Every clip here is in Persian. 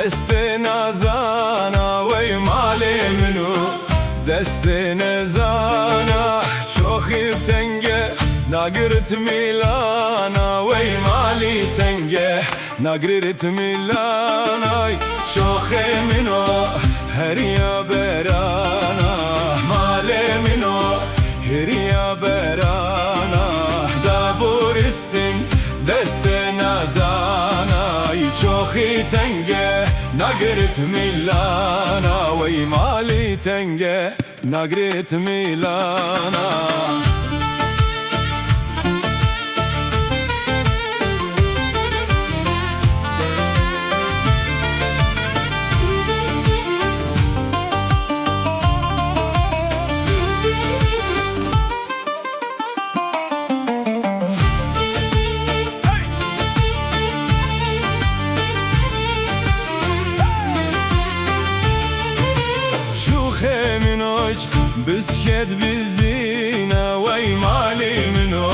دست نزانا وی مالی منو دست نزانا چو خیب تنگه نگرت میلانا وی مالی تنگه نگرت میلانا چو خیمنو هریا برانا مالی منو هریا برانا دابورستین دست نزانا چو خی تنگه نگرت میلانا وی مالی تنگه نگرت میلانا بسكت بزينة وي مالي منو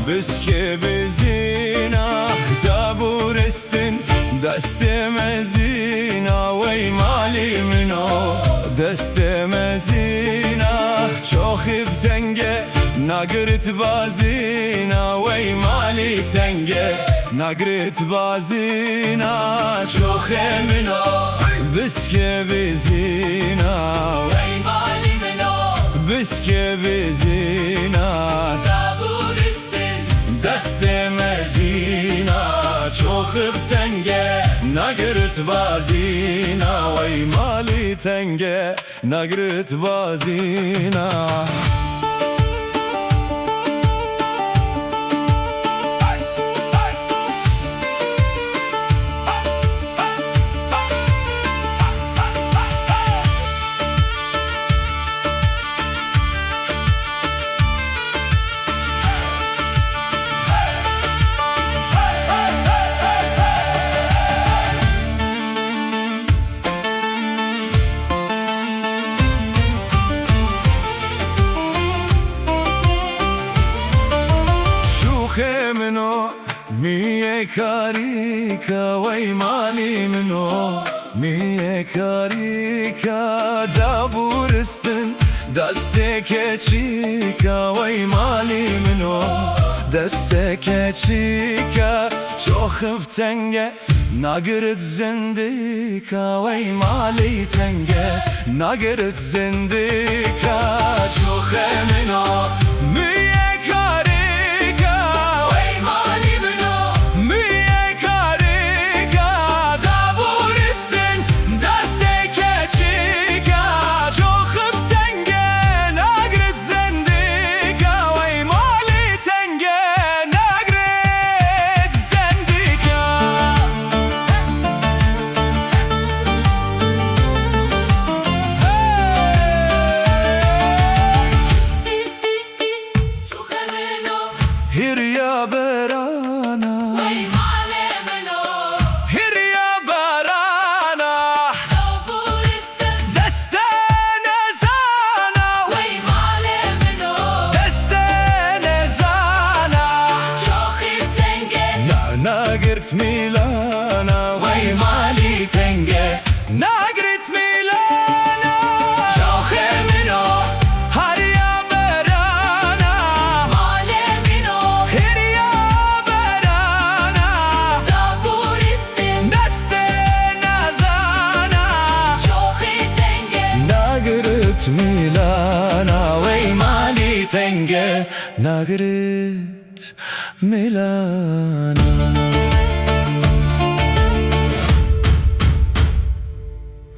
بسكت بزينة دابورستن دست مزينة وي مالي منو دست مزينة چو خيب تنگه نگرت بازينة وي مالي تنگه نگرت بازينة چو خيمنو بسكت بزينة وي مالي بسکه بزینا دابورستن دست مزینا چو خب تنگه نگرت بازینا وی مالی تنگه نگرت بازینا منو میه کاریکا وی مالی منو میه کاریکا دابورستن دست کچیکا وی مالی منو دست کچیکا چو خب تنگه نگرت زندیکا وی مالی تنگه نگرت زندیکا چو خمنو میه هریا برانا وی مالی منو هریا برانا دابورستن دست نزانا وی مالی منو دست نزانا چو خیب تنگه نگرت میلانا وی مالی تنگه نگرت میلانا چو خیمنو میلانا وی مالی تنگه نگرت میلانا